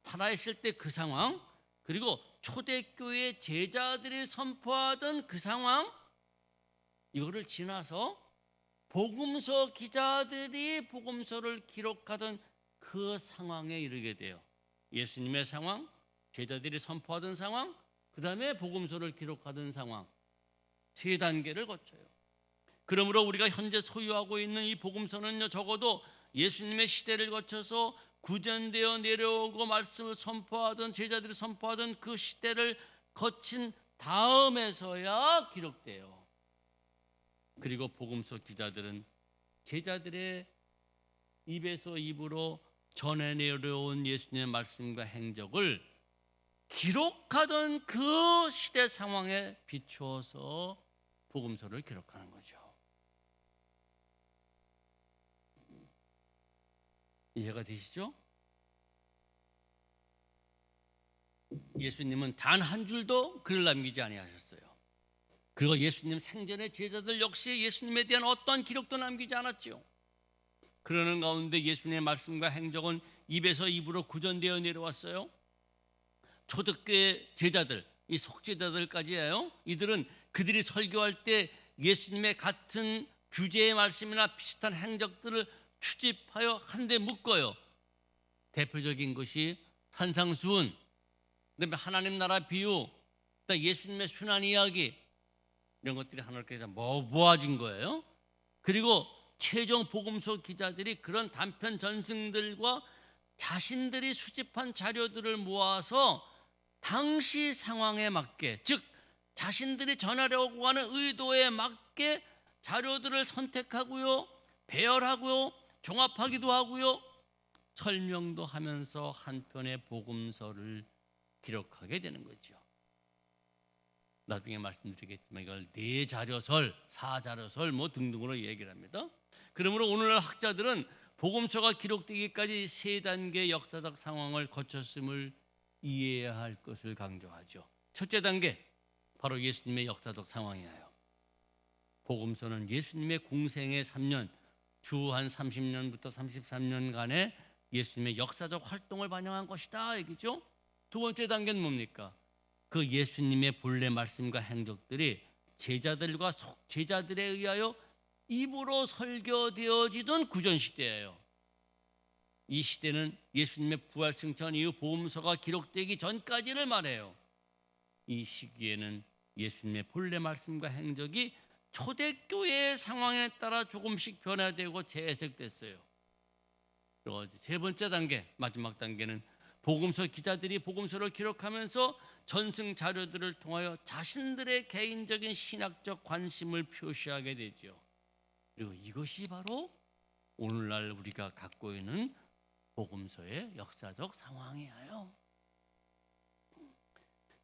살아있을 때 그 상황, 그리고 초대교회 제자들이 선포하던 그 상황, 이거를 지나서 복음서 기자들이 복음서를 기록하던 그 상황에 이르게 돼요. 예수님의 상황, 제자들이 선포하던 상황, 그 다음에 복음서를 기록하던 상황, 세 단계를 거쳐요. 그러므로 우리가 현재 소유하고 있는 이 복음서는요, 적어도 예수님의 시대를 거쳐서 구전되어 내려오고 말씀을 선포하던 제자들이 선포하던 그 시대를 거친 다음에서야 기록돼요. 그리고 복음서 기자들은 제자들의 입에서 입으로 전해 내려온 예수님의 말씀과 행적을 기록하던 그 시대 상황에 비추어서 복음서를 기록하는 거죠. 이해가 되시죠? 예수님은 단 한 줄도 글을 남기지 아니하셨어요. 그리고 예수님 생전의 제자들 역시 예수님에 대한 어떤 기록도 남기지 않았죠. 그러는 가운데 예수님의 말씀과 행적은 입에서 입으로 구전되어 내려왔어요. 초대교회 제자들, 이 속죄자들까지예요. 이들은 그들이 설교할 때 예수님의 같은 규제의 말씀이나 비슷한 행적들을 추집하여 한데 묶어요. 대표적인 것이 산상수훈, 그다음에 하나님 나라 비유, 그다음에 예수님의 순환 이야기, 이런 것들이 하나님께 모아진 거예요. 그리고 최종 복음서 기자들이 그런 단편 전승들과 자신들이 수집한 자료들을 모아서 당시 상황에 맞게, 즉 자신들이 전하려고 하는 의도에 맞게 자료들을 선택하고요, 배열하고요, 종합하기도 하고요, 설명도 하면서 한 편의 복음서를 기록하게 되는 거죠. 나중에 말씀드리겠지만 이걸 네자료설, 사자료설 뭐 등등으로 얘기를 합니다. 그러므로 오늘날 학자들은 복음서가 기록되기까지 세 단계의 역사적 상황을 거쳤음을 이해해야 할 것을 강조하죠. 첫째 단계, 바로 예수님의 역사적 상황이에요. 복음서는 예수님의 공생의 3년, 주 한 30년부터 33년간의 예수님의 역사적 활동을 반영한 것이다 얘기죠. 두 번째 단계는 뭡니까? 그 예수님의 본래 말씀과 행적들이 제자들과 속제자들에 의하여 입으로 설교되어지던 구전시대예요. 이 시대는 예수님의 부활 승천 이후 복음서가 기록되기 전까지를 말해요. 이 시기에는 예수님의 본래 말씀과 행적이 초대교회의 상황에 따라 조금씩 변화되고 재해석됐어요. 그리고 세 번째 단계, 마지막 단계는 복음서 기자들이 복음서를 기록하면서 전승 자료들을 통하여 자신들의 개인적인 신학적 관심을 표시하게 되죠. 그리고 이것이 바로 오늘날 우리가 갖고 있는 복음서의 역사적 상황이에요.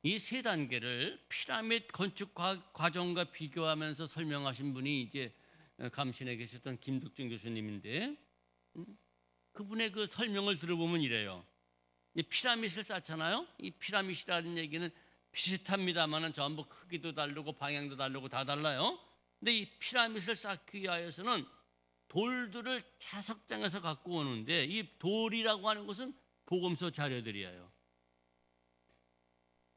이 세 단계를 피라미드 건축 과정과 비교하면서 설명하신 분이 이제 감신에 계셨던 김덕준 교수님인데, 그분의 그 설명을 들어보면 이래요. 이 피라미드를 쌓잖아요. 이 피라미드라는 얘기는 비슷합니다만은 전부 크기도 다르고 방향도 다르고 다 달라요. 근데 이 피라미드를 쌓기 위하여서는 돌들을 채석장에서 갖고 오는데, 이 돌이라고 하는 것은 복음서 자료들이에요.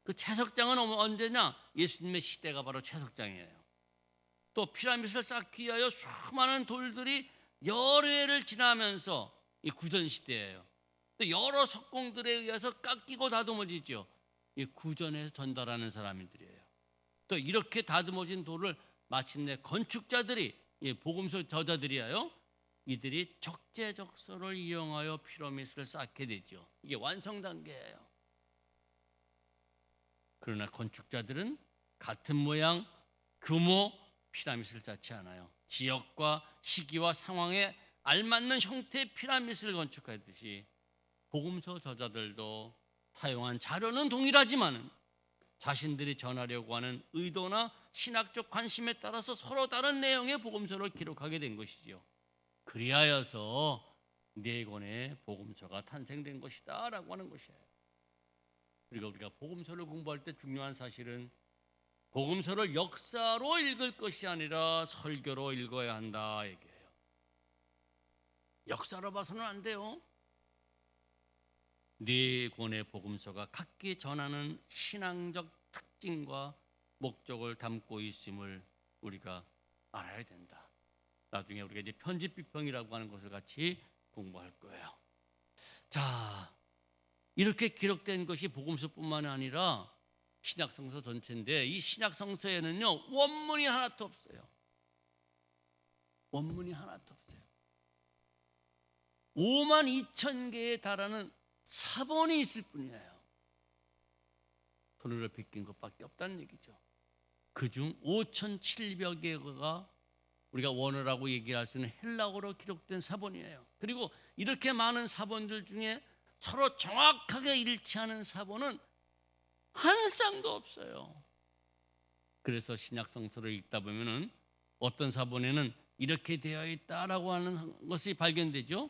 그 채석장은 언제냐? 예수님의 시대가 바로 채석장이에요. 또 피라미드를 쌓기 위하여 수많은 돌들이 여러 해를 지나면서 이 구전 시대예요. 또 여러 석공들에 의해서 깎이고 다듬어지죠. 이 구전에서 전달하는 사람들이에요. 또 이렇게 다듬어진 돌을 마침내 건축자들이, 복음서 저자들이에요. 이들이 적재적소를 이용하여 피라미드를 쌓게 되죠. 이게 완성 단계예요. 그러나 건축자들은 같은 모양, 규모 피라미드를 쌓지 않아요. 지역과 시기와 상황에 알맞는 형태의 피라미드를 건축하듯이 복음서 저자들도 사용한 자료는 동일하지만 자신들이 전하려고 하는 의도나 신학적 관심에 따라서 서로 다른 내용의 복음서를 기록하게 된 것이죠. 그리하여서 네 권의 복음서가 탄생된 것이다 라고 하는 것이에요. 그리고 우리가 복음서를 공부할 때 중요한 사실은 복음서를 역사로 읽을 것이 아니라 설교로 읽어야 한다 얘기해요. 역사로 봐서는 안 돼요. 네 권의 복음서가 각기 전하는 신앙적 특징과 목적을 담고 있음을 우리가 알아야 된다. 나중에 우리가 이제 편집 비평이라고 하는 것을 같이 공부할 거예요. 자, 이렇게 기록된 것이 복음서뿐만 아니라 신약성서 전체인데, 이 신약성서에는요 원문이 하나도 없어요. 원문이 하나도 없어요. 52,000개에 달하는 사본이 있을 뿐이에요. 손으로 베낀 것밖에 없다는 얘기죠. 그중 5,700개가 우리가 원어라고 얘기할 수 있는 헬라어로 기록된 사본이에요. 그리고 이렇게 많은 사본들 중에 서로 정확하게 일치하는 사본은 한 쌍도 없어요. 그래서 신약성서를 읽다 보면은 어떤 사본에는 이렇게 되어 있다라고 하는 것이 발견되죠.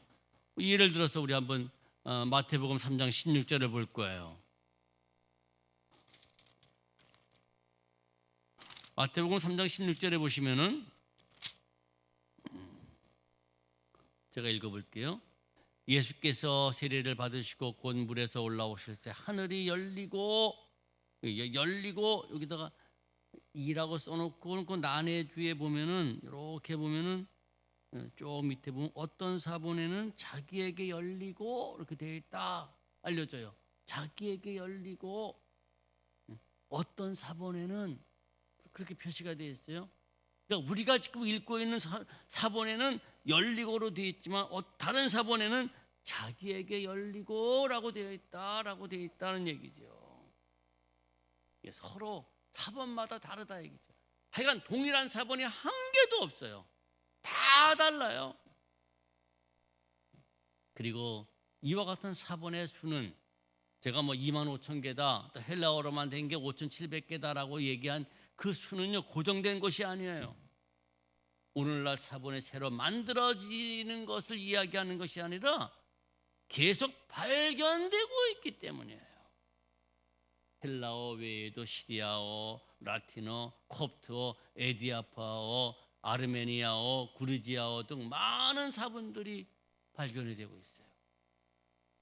예를 들어서 우리 한번 마태복음 3장 16절을 볼 거예요. 마태복음 3장 16절에 보시면은 제가 읽어볼게요. 예수께서 세례를 받으시고 곧 물에서 올라오실 때 하늘이 열리고 여기다가 이라고 써놓고 그 난해주에 보면은 이렇게 보면은 쭉 밑에 보면 어떤 사본에는 자기에게 열리고 이렇게 되어 있다 알려져요. 자기에게 열리고 어떤 사본에는 그렇게 표시가 되어 있어요. 그러니까 우리가 지금 읽고 있는 사본에는 열리고로 되어 있지만 다른 사본에는 자기에게 열리고라고 되어 있다는 얘기죠. 이게 서로 사본마다 다르다 얘기죠. 하여간 동일한 사본이 한 개도 없어요. 다 달라요. 그리고 이와 같은 사본의 수는 제가 25,000개다, 또 헬라어로만 된 게 5,700개다라고 얘기한 그 수는요 고정된 것이 아니에요. 오늘날 사본이 새로 만들어지는 것을 이야기하는 것이 아니라 계속 발견되고 있기 때문이에요. 헬라어 외에도 시리아어, 라틴어, 콥트어, 에디아파어, 아르메니아어, 구르지아어 등 많은 사본들이 발견이 되고 있어요.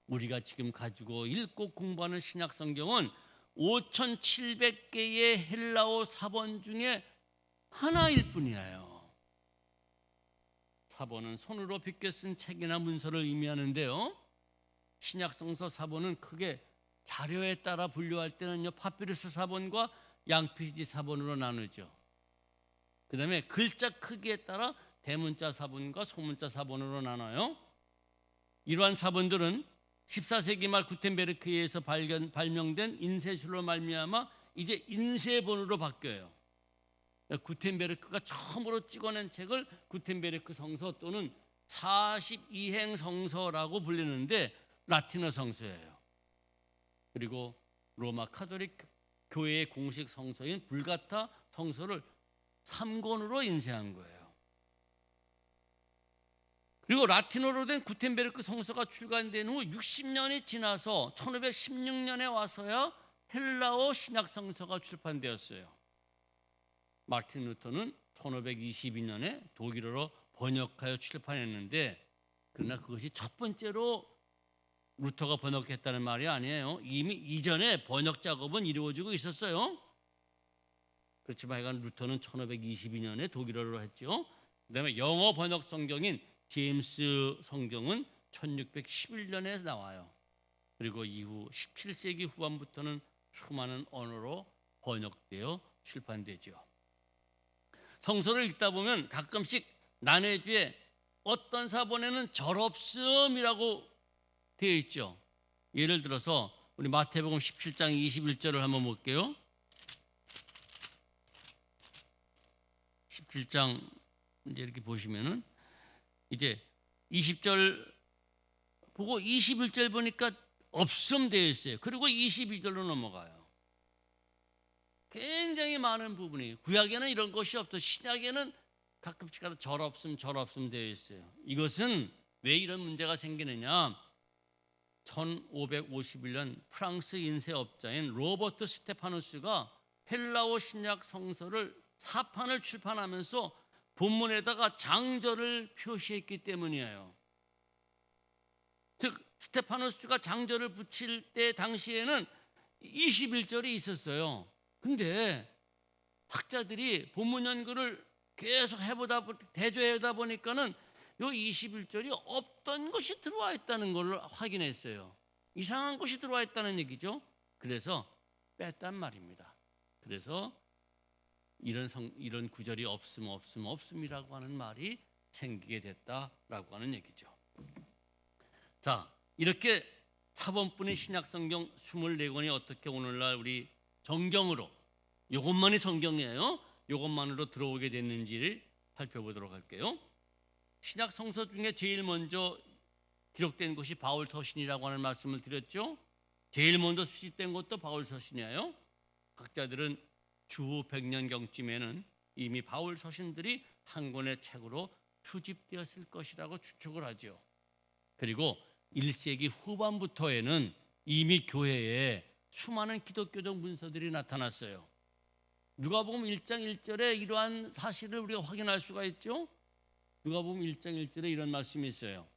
우리가 지금 가지고 읽고 공부하는 신약 성경은 5,700개의 헬라어 사본 중에 하나일 뿐이에요. 사본은 손으로 비껴 쓴 책이나 문서를 의미하는데요. 신약 성서 사본은 크게 자료에 따라 분류할 때는요 파피루스 사본과 양피지 사본으로 나누죠. 그다음에 글자 크기에 따라 대문자 사본과 소문자 사본으로 나눠요. 이러한 사본들은 14세기 말 구텐베르크에 의해서 발명된 인쇄술로 말미암아 이제 인쇄본으로 바뀌어요. 구텐베르크가 처음으로 찍어낸 책을 구텐베르크 성서 또는 42행 성서라고 불리는데 라틴어 성서예요. 그리고 로마 카톨릭 교회의 공식 성서인 불가타 성서를 3권으로 인쇄한 거예요. 그리고 라틴어로 된 구텐베르크 성서가 출간된 후 60년이 지나서 1516년에 와서야 헬라어 신약 성서가 출판되었어요. 마틴 루터는 1522년에 독일어로 번역하여 출판했는데 그러나 그것이 첫 번째로 루터가 번역했다는 말이 아니에요. 이미 이전에 번역 작업은 이루어지고 있었어요. 그렇지만 하여간 루터는 1522년에 독일어로 했죠. 그다음에 영어 번역 성경인 제임스 성경은 1611년에 나와요. 그리고 이후 17세기 후반부터는 수많은 언어로 번역되어 출판되죠. 성서를 읽다 보면 가끔씩 난해주에 어떤 사본에는 절없음이라고 되어 있죠. 예를 들어서 우리 마태복음 17장 21절을 한번 볼게요. 17장 이제 이렇게 보시면은 이제 20절 보고 21절 보니까 없음 되어 있어요. 그리고 22절로 넘어가요. 굉장히 많은 부분이 구약에는 이런 것이 없어. 신약에는 가끔씩 가다 절없음 되어 있어요. 이것은 왜 이런 문제가 생기느냐? 1551년 프랑스 인쇄업자인 로버트 스테파누스가 헬라어 신약 성서를 4판을 출판하면서 본문에다가 장절을 표시했기 때문이에요. 즉 스테파누스가 장절을 붙일 때 당시에는 21절이 있었어요. 근데 학자들이 본문 연구를 계속 대조해다 보니까는 요 21절이 없던 것이 들어와 있다는 걸 확인했어요. 이상한 것이 들어와 있다는 얘기죠. 그래서 뺐단 말입니다. 그래서 이런 구절이 없음이라고 하는 말이 생기게 됐다라고 하는 얘기죠. 자, 이렇게 사본뿐인 신약 성경 24권이 어떻게 오늘날 우리 정경으로 이것만이 성경이에요. 이것만으로 들어오게 됐는지를 살펴보도록 할게요. 신약 성서 중에 제일 먼저 기록된 것이 바울 서신이라고 하는 말씀을 드렸죠. 제일 먼저 수집된 것도 바울 서신이에요. 학자들은 주후 100년경쯤에는 이미 바울 서신들이 한 권의 책으로 수집되었을 것이라고 추측을 하죠. 그리고 1세기 후반부터에는 이미 교회에 수많은 기독교적 문서들이 나타났어요. 누가복음 1장 1절에 이러한 사실을 우리가 확인할 수가 있죠. 누가복음 1장 1절에 이런 말씀이 있어요.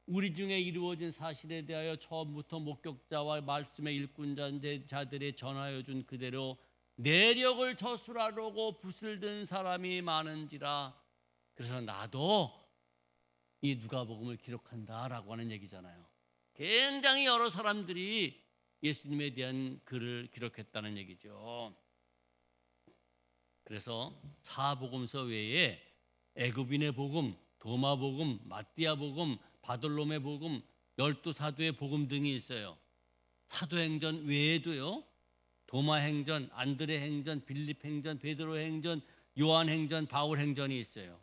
우리 중에 이루어진 사실에 대하여 처음부터 목격자와 말씀의 일꾼자들에 전하여 준 그대로 내력을 저술하려고 붓을 든 사람이 많은지라. 그래서 나도 이 누가복음을 기록한다라고 하는 얘기잖아요. 굉장히 여러 사람들이 예수님에 대한 글을 기록했다는 얘기죠. 그래서 사복음서 외에 애굽인의 복음, 도마복음, 마띠아복음, 바돌롬의 복음, 12사도의 복음 등이 있어요. 사도행전 외에도요. 도마행전, 안드레행전, 빌립행전, 베드로행전, 요한행전, 바울행전이 있어요.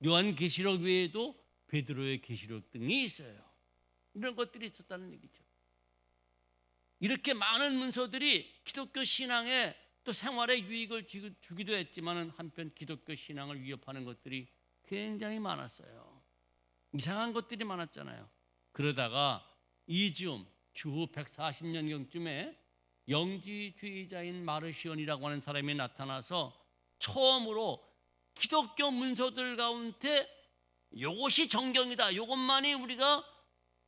요한계시록 외에도 베드로의 계시록 등이 있어요. 이런 것들이 있었다는 얘기죠. 이렇게 많은 문서들이 기독교 신앙에 또 생활에 유익을 주기도 했지만 한편 기독교 신앙을 위협하는 것들이 굉장히 많았어요. 이상한 것들이 많았잖아요. 그러다가 이즈움 주후 140년경쯤에 영지주의자인 마르시온이라고 하는 사람이 나타나서 처음으로 기독교 문서들 가운데 이것이 정경이다, 이것만이 우리가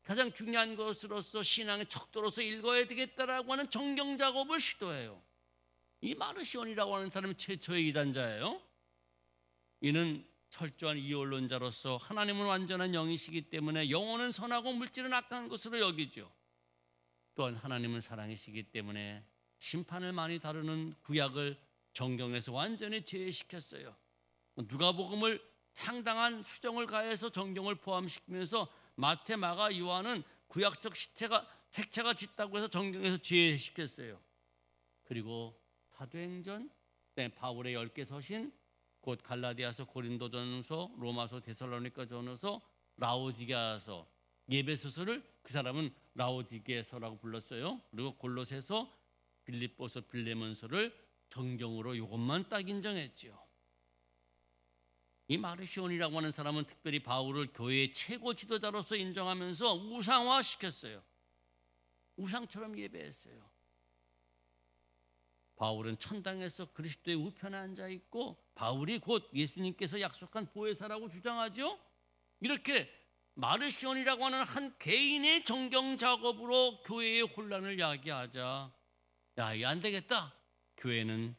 가장 중요한 것으로서 신앙의 척도로서 읽어야 되겠다라고 하는 정경 작업을 시도해요. 이 마르시온이라고 하는 사람이 최초의 이단자예요. 이는 철저한 이원론자로서 하나님은 완전한 영이시기 때문에 영혼은 선하고 물질은 악한 것으로 여기죠. 또한 하나님은 사랑이시기 때문에 심판을 많이 다루는 구약을 정경에서 완전히 제외시켰어요. 누가복음을 상당한 수정을 가해서 정경을 포함시키면서 마태, 마가, 요한은 구약적 색채가 짙다고 해서 정경에서 제외시켰어요. 그리고 사도행전, 바울의 10개 서신, 곧 갈라디아서, 고린도전서, 로마서, 데살로니가전서, 라오디게아서, 예배소서를 그 사람은 라오디게서라고 불렀어요. 그리고 골로새서, 빌립보서, 빌레몬서를 정경으로 이것만 딱 인정했죠. 이 마르시온이라고 하는 사람은 특별히 바울을 교회의 최고 지도자로서 인정하면서 우상화시켰어요. 우상처럼 예배했어요. 바울은 천당에서 그리스도의 우편에 앉아 있고 바울이 곧 예수님께서 약속한 보혜사라고 주장하죠. 이렇게 마르시온이라고 하는 한 개인의 정경 작업으로 교회의 혼란을 야기하자, 야, 이거 안 되겠다. 교회는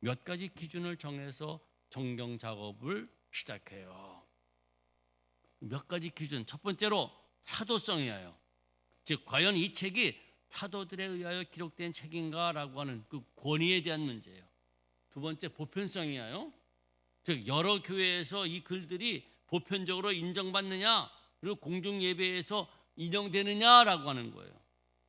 몇 가지 기준을 정해서 정경 작업을 시작해요. 몇 가지 기준. 첫 번째로 사도성이에요. 즉 과연 이 책이 사도들에 의하여 기록된 책인가라고 하는 그 권위에 대한 문제예요. 두 번째 보편성이에요. 즉 여러 교회에서 이 글들이 보편적으로 인정받느냐, 그리고 공중 예배에서 인용되느냐라고 하는 거예요.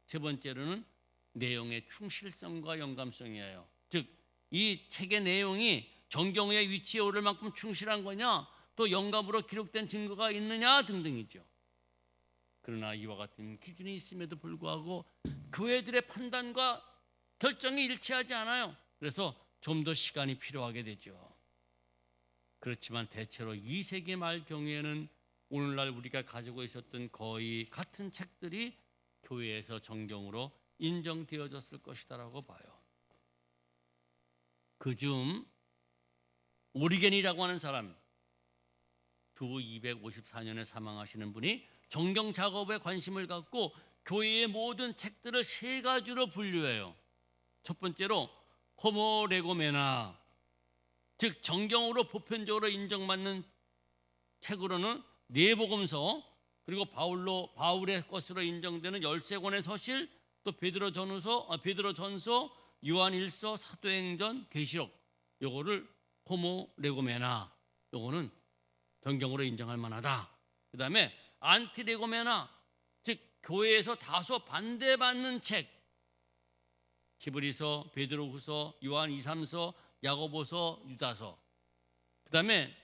세 번째로는 내용의 충실성과 영감성이에요. 즉 이 책의 내용이 정경의 위치에 오를 만큼 충실한 거냐, 또 영감으로 기록된 증거가 있느냐 등등이죠. 그러나 이와 같은 기준이 있음에도 불구하고 교회들의 판단과 결정이 일치하지 않아요. 그래서 좀 더 시간이 필요하게 되죠. 그렇지만 대체로 2세기 말 경우에는 오늘날 우리가 가지고 있었던 거의 같은 책들이 교회에서 정경으로 인정되어졌을 것이다라고 봐요. 그중 오리겐이라고 하는 사람, 주후 254년에 사망하시는 분이 정경 작업에 관심을 갖고 교회의 모든 책들을 세 가지로 분류해요. 첫 번째로 호모레고메나, 즉 정경으로 보편적으로 인정받는 책으로는 네복음서, 그리고 바울의 것으로 인정되는 13권의 서실, 또 베드로전서, 요한일서, 사도행전, 계시록, 요거를 호모레고메나, 요거는 정경으로 인정할 만하다. 그 다음에 안티레고메나, 즉 교회에서 다소 반대받는 책, 히브리서, 베드로후서, 요한 2, 3서, 야고보서, 유다서. 그 다음에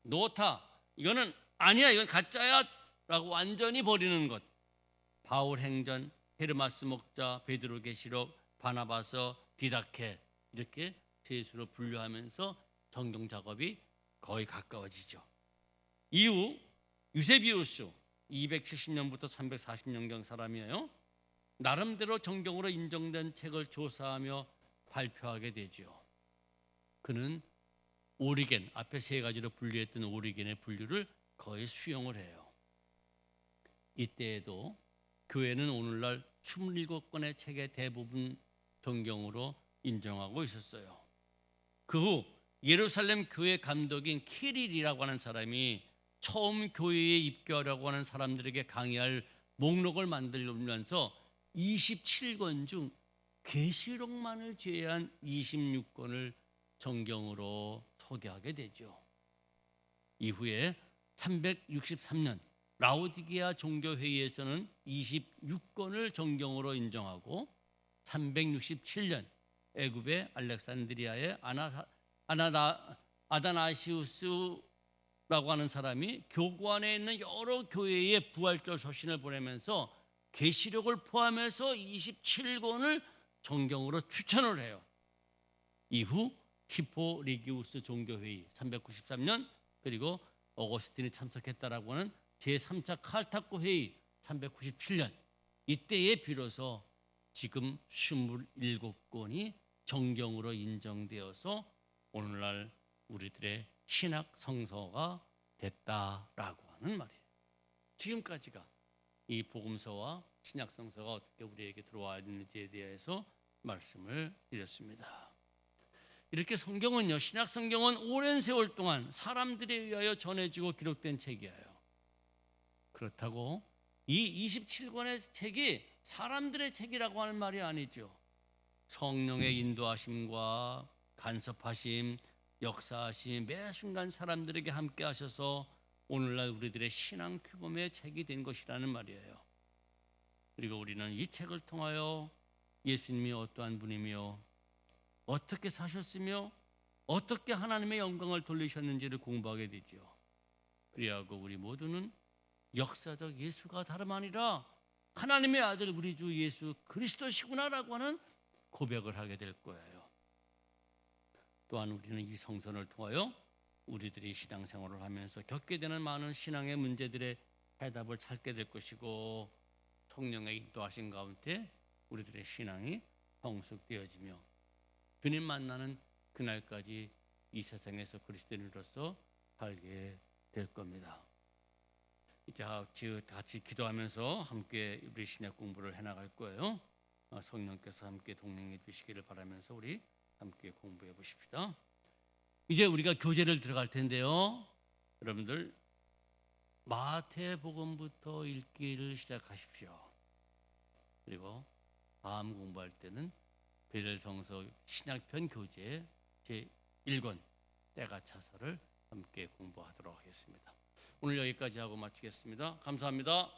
노타, 이거는 아니야, 이건 가짜야 라고 완전히 버리는 것. 바울행전, 헤르마스 목자, 베드로계시록, 바나바서, 디다케, 이렇게 셋으로 분류하면서 정경 작업이 거의 가까워지죠. 이후 유세비우스, 270년부터 340년경 사람이에요. 나름대로 정경으로 인정된 책을 조사하며 발표하게 되죠. 그는 오리겐, 앞에 세 가지로 분류했던 오리겐의 분류를 거의 수용을 해요. 이때에도 교회는 오늘날 27권의 책의 대부분 정경으로 인정하고 있었어요. 그 후 예루살렘 교회 감독인 키릴이라고 하는 사람이 처음 교회에 입교하려고 하는 사람들에게 강의할 목록을 만들면서 27권 중 계시록만을 제외한 26권을 정경으로 소개하게 되죠. 이후에 363년 라오디게아 종교회의에서는 26권을 정경으로 인정하고 367년 애굽의 알렉산드리아의 아다나시우스라고 하는 사람이 교구 안에 있는 여러 교회에 부활절 서신을 보내면서 계시록을 포함해서 27권을 정경으로 추천을 해요. 이후 히포리기우스 종교회의 393년, 그리고 어거스틴이 참석했다라고 하는 제3차 칼타코 회의 397년, 이때에 비로소 지금 27권이 정경으로 인정되어서 오늘날 우리들의 신학 성서가 됐다라고 하는 말이에요. 지금까지가 이 복음서와 신약 성서가 어떻게 우리에게 들어와 있는지에 대해서 말씀을 드렸습니다. 이렇게 성경은요, 신약 성경은 오랜 세월 동안 사람들에 의하여 전해지고 기록된 책이에요. 그렇다고 이 27권의 책이 사람들의 책이라고 하는 말이 아니죠. 성령의 인도하심과 간섭하심, 역사하심, 매 순간 사람들에게 함께 하셔서 오늘날 우리들의 신앙 규범의 책이 된 것이라는 말이에요. 그리고 우리는 이 책을 통하여 예수님이 어떠한 분이며 어떻게 사셨으며 어떻게 하나님의 영광을 돌리셨는지를 공부하게 되죠. 그리하고 우리 모두는 역사적 예수가 다름 아니라 하나님의 아들 우리 주 예수 그리스도시구나라고 하는 고백을 하게 될 거예요. 또한 우리는 이 성선을 통하여 우리들이 신앙생활을 하면서 겪게 되는 많은 신앙의 문제들의 해답을 찾게 될 것이고, 성령의 인도하신 가운데 우리들의 신앙이 성숙되어지며 주님 만나는 그날까지 이 세상에서 그리스도인으로서 살게 될 겁니다. 이제 같이 기도하면서 함께 우리 신약 공부를 해나갈 거예요. 성령께서 함께 동행해 주시기를 바라면서 우리 함께 공부해 보십시다. 이제 우리가 교제를 들어갈 텐데요. 여러분들 마태복음부터 읽기를 시작하십시오. 그리고 다음 공부할 때는 베델성서 신약편 교재 제1권 때가 차서를 함께 공부하도록 하겠습니다. 오늘 여기까지 하고 마치겠습니다. 감사합니다.